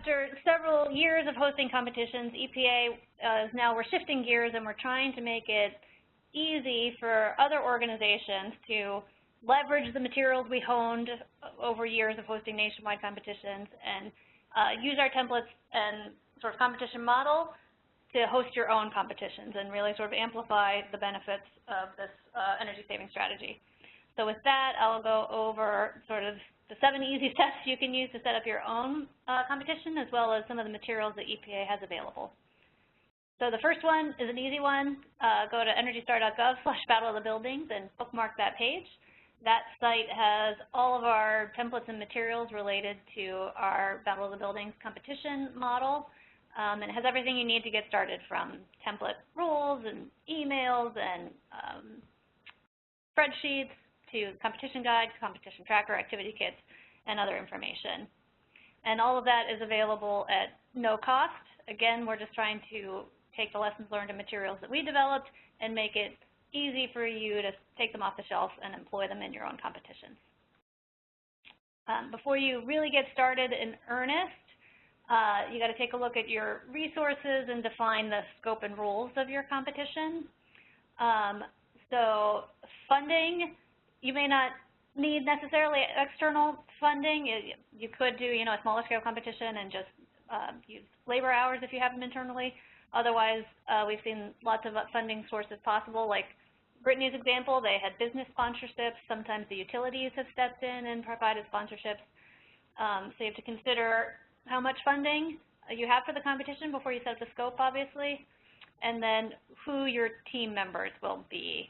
after several years of hosting competitions, EPA is now, we're shifting gears and we're trying to make it easy for other organizations to leverage the materials we honed over years of hosting nationwide competitions and use our templates and sort of competition model to host your own competitions and really sort of amplify the benefits of this energy saving strategy. So with that, I'll go over sort of the 7 easy steps you can use to set up your own competition, as well as some of the materials that EPA has available. So the first one is an easy one. Go to energystar.gov/Battle of the Buildings and bookmark that page. That site has all of our templates and materials related to our Battle of the Buildings competition model. And it has everything you need to get started, from template rules and emails and spreadsheets to competition guides, competition tracker, activity kits, and other information. And all of that is available at no cost. Again, we're just trying to take the lessons learned and materials that we developed and make it easy for you to take them off the shelf and employ them in your own competitions. Before you really get started in earnest, you got to take a look at your resources and define the scope and rules of your competition. So funding, you may not need necessarily external funding. You could do, a smaller scale competition and just use labor hours if you have them internally. Otherwise, we've seen lots of funding sources possible, like Brittany's example. They had business sponsorships. Sometimes the utilities have stepped in and provided sponsorships. So you have to consider how much funding you have for the competition before you set the scope, obviously, and then who your team members will be.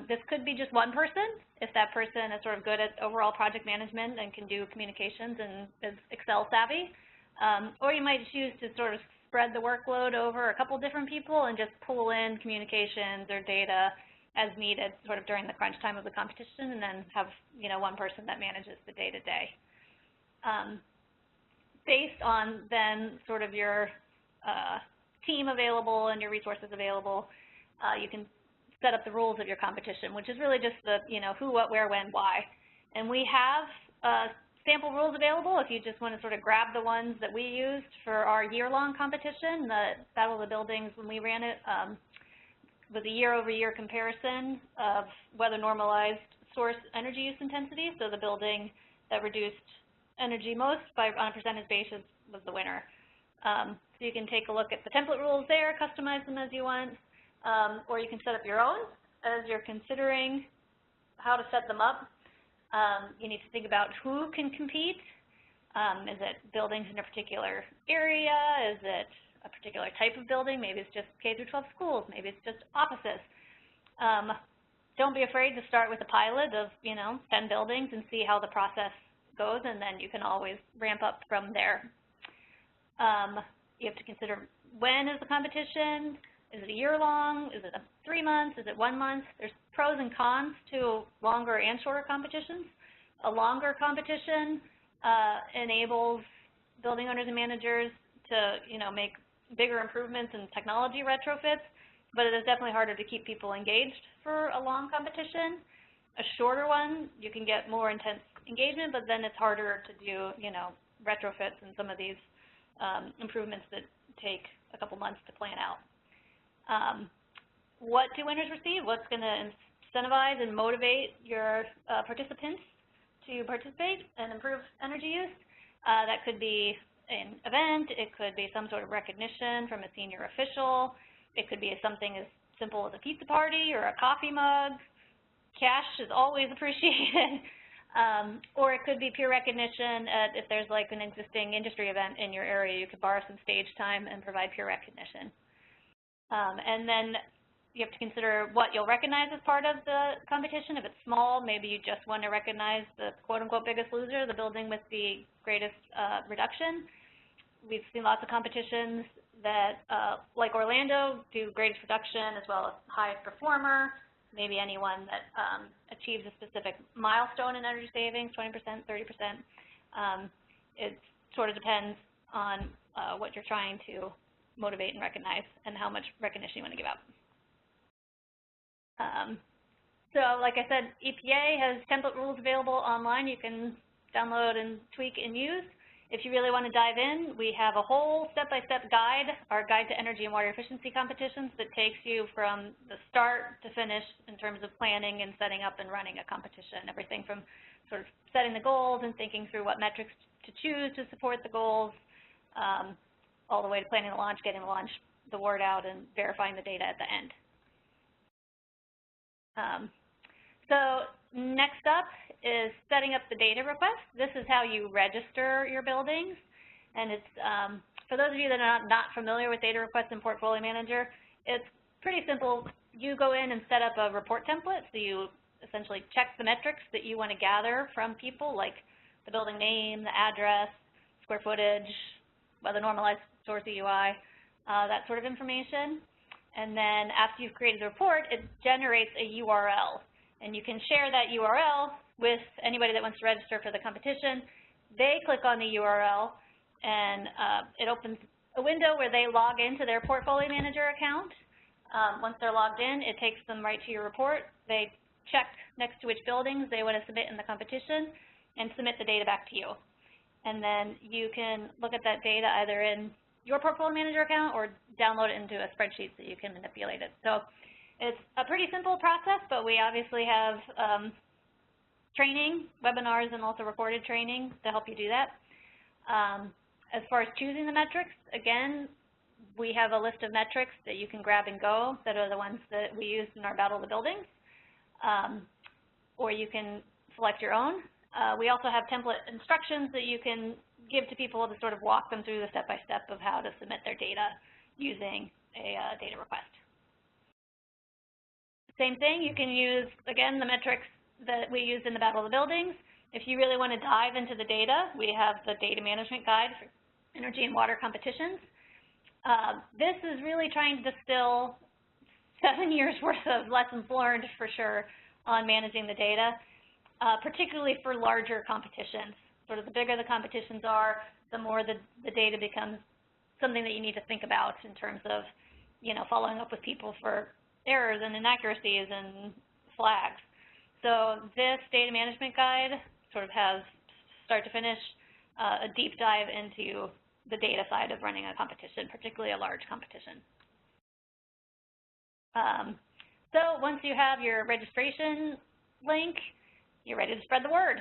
This could be just one person, if that person is sort of good at overall project management and can do communications and is Excel savvy. Or you might choose to sort of spread the workload over a couple different people and just pull in communications or data as needed sort of during the crunch time of the competition, and then have, one person that manages the day-to-day. Based on then sort of your team available and your resources available, you can set up the rules of your competition, which is really just the, who, what, where, when, why. And we have sample rules available if you just want to sort of grab the ones that we used for our year-long competition. The Battle of the Buildings, when we ran it, was a year-over-year comparison of weather normalized source energy use intensity. So the building that reduced energy most on a percentage basis was the winner. So you can take a look at the template rules there, customize them as you want, or you can set up your own as you're considering how to set them up. You need to think about who can compete. Is it buildings in a particular area? Is it a particular type of building? Maybe it's just K through 12 schools. Maybe it's just offices. Don't be afraid to start with a pilot of 10 buildings and see how the process goes, and then you can always ramp up from there. You have to consider, when is the competition? Is it a year long? Is it 3 months? Is it 1 month? There's pros and cons to longer and shorter competitions. A longer competition enables building owners and managers to make bigger improvements in technology retrofits, but it is definitely harder to keep people engaged for a long competition. A shorter one, you can get more intense engagement, but then it's harder to do retrofits and some of these improvements that take a couple months to plan out. What do winners receive? What's going to incentivize and motivate your participants to participate and improve energy use? That could be an event. It could be some sort of recognition from a senior official. It could be something as simple as a pizza party or a coffee mug. Cash is always appreciated. Or it could be peer recognition if there's like an existing industry event in your area. You could borrow some stage time and provide peer recognition. And then you have to consider what you'll recognize as part of the competition. If it's small, maybe you just want to recognize the quote-unquote biggest loser, the building with the greatest reduction. We've seen lots of competitions that, like Orlando, do greatest reduction as well as highest performer, maybe anyone that achieves a specific milestone in energy savings, 20%, 30%. It sort of depends on what you're trying to motivate and recognize and how much recognition you want to give out. So like I said, EPA has template rules available online you can download and tweak and use. If you really want to dive in, we have a whole step-by-step guide, our Guide to Energy and Water Efficiency Competitions, that takes you from the start to finish in terms of planning and setting up and running a competition. Everything from sort of setting the goals and thinking through what metrics to choose to support the goals, all the way to planning the launch, getting the word out, and verifying the data at the end. So next up is setting up the data request. This is how you register your buildings. And it's, for those of you that are not familiar with data requests in Portfolio Manager, it's pretty simple. You go in and set up a report template. So you essentially check the metrics that you want to gather from people, like the building name, the address, square footage, weather normalized source EUI, that sort of information. And then after you've created the report, it generates a URL. And you can share that URL with anybody that wants to register for the competition. They click on the URL, and it opens a window where they log into their Portfolio Manager account. Once they're logged in, it takes them right to your report. They check next to which buildings they want to submit in the competition and submit the data back to you. And then you can look at that data either in your Portfolio Manager account or download it into a spreadsheet so you can manipulate it. So it's a pretty simple process, but we obviously have training, webinars, and also recorded training to help you do that. As far as choosing the metrics, again, we have a list of metrics that you can grab and go that are the ones that we used in our Battle of the Buildings, or you can select your own. We also have template instructions that you can give to people to sort of walk them through the step-by-step of how to submit their data using a data request. Same thing, you can use, again, the metrics that we used in the Battle of the Buildings. If you really want to dive into the data, we have the Data Management Guide for Energy and Water Competitions. This is really trying to distill 7 years worth of lessons learned, for sure, on managing the data, particularly for larger competitions. Sort of the bigger the competitions are, the more the data becomes something that you need to think about in terms of, you know, following up with people for errors and inaccuracies and flags. So this data management guide sort of has, start to finish, a deep dive into the data side of running a competition, particularly a large competition. So once you have your registration link, you're ready to spread the word.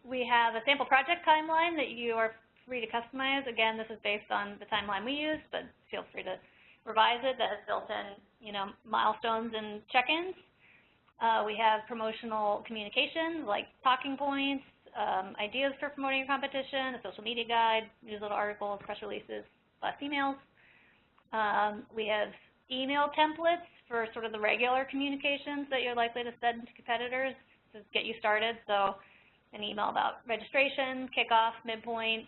We have a sample project timeline that you are free to customize. Again, this is based on the timeline we use, but feel free to revise it. That has built in, you know, milestones and check-ins. We have promotional communications like talking points, ideas for promoting your competition, a social media guide, newsletter articles, press releases, blast emails. We have email templates for sort of the regular communications that you're likely to send to competitors to get you started. So an email about registration, kickoff, midpoint,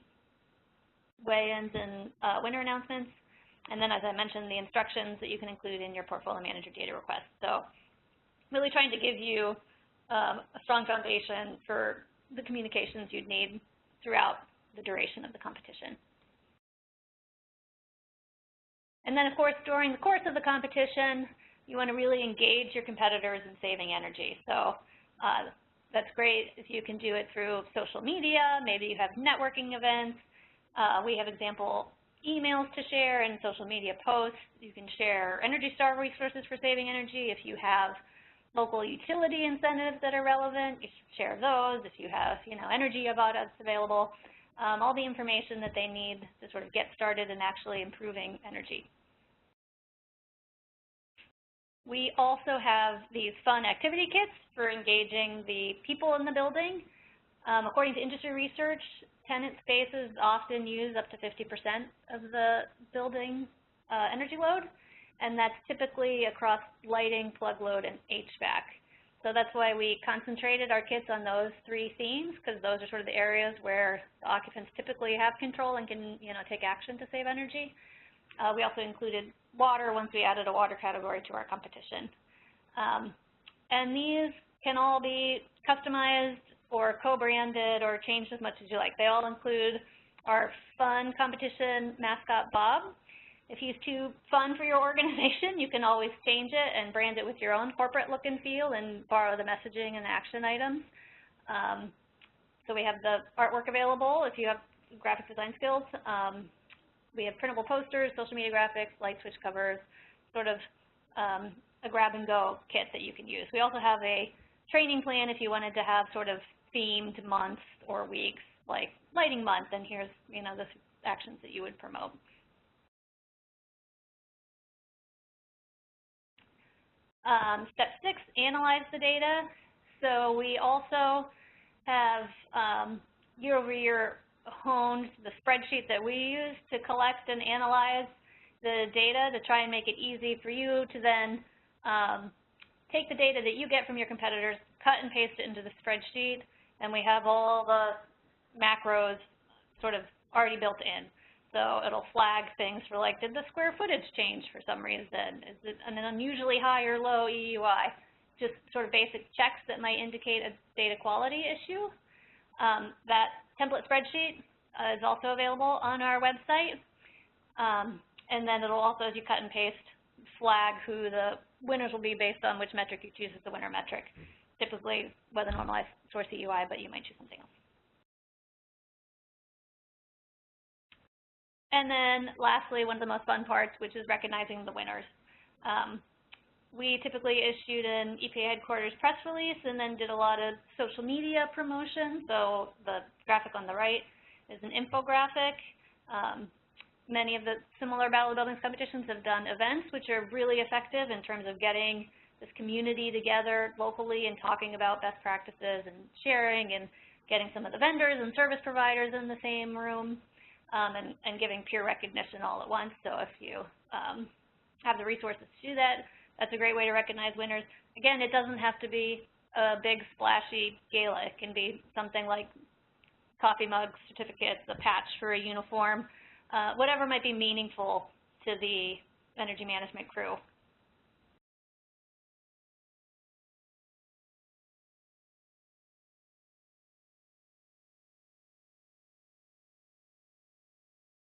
weigh-ins, and winner announcements. And then, as I mentioned, the instructions that you can include in your Portfolio Manager data request. So really trying to give you a strong foundation for the communications you'd need throughout the duration of the competition. And then, of course, during the course of the competition, you want to really engage your competitors in saving energy. So that's great if you can do it through social media. Maybe you have networking events. We have example emails to share and social media posts. You can share Energy Star resources for saving energy. If you have local utility incentives that are relevant, you should share those. If you have, you know, energy audits available, all the information that they need to sort of get started in actually improving energy. We also have these fun activity kits for engaging the people in the building. According to industry research, tenant spaces often use up to 50% of the building energy load, and that's typically across lighting, plug load, and HVAC. So that's why we concentrated our kits on those 3 themes, because those are sort of the areas where the occupants typically have control and can, you know, take action to save energy. We also included water once we added a water category to our competition. And these can all be customized or co-branded or changed as much as you like. They all include our fun competition mascot, Bob. If he's too fun for your organization, you can always change it and brand it with your own corporate look and feel and borrow the messaging and action items. So we have the artwork available if you have graphic design skills. We have printable posters, social media graphics, light switch covers, sort of a grab-and-go kit that you can use. We also have a training plan if you wanted to have sort of themed months or weeks, like lighting month, and here's, you know, the actions that you would promote. Step 6, analyze the data. So we also have year-over-year honed the spreadsheet that we use to collect and analyze the data to try and make it easy for you to then take the data that you get from your competitors, cut and paste it into the spreadsheet, and we have all the macros sort of already built in. So it'll flag things for, like, did the square footage change for some reason? Is it an unusually high or low EUI? Just sort of basic checks that might indicate a data quality issue. That template spreadsheet is also available on our website. And then it'll also, as you cut and paste, flag who the winners will be based on which metric you choose as the winner metric. Typically weather normalized source EUI, but you might choose something else. And then lastly, one of the most fun parts, which is recognizing the winners. We typically issued an EPA headquarters press release and then did a lot of social media promotion. So the graphic on the right is an infographic. Many of the similar Battle Buildings competitions have done events which are really effective in terms of getting this community together locally and talking about best practices and sharing and getting some of the vendors and service providers in the same room. And giving peer recognition all at once. So if you have the resources to do that, that's a great way to recognize winners. Again, it doesn't have to be a big splashy gala. It can be something like coffee mugs, certificates, a patch for a uniform, whatever might be meaningful to the energy management crew.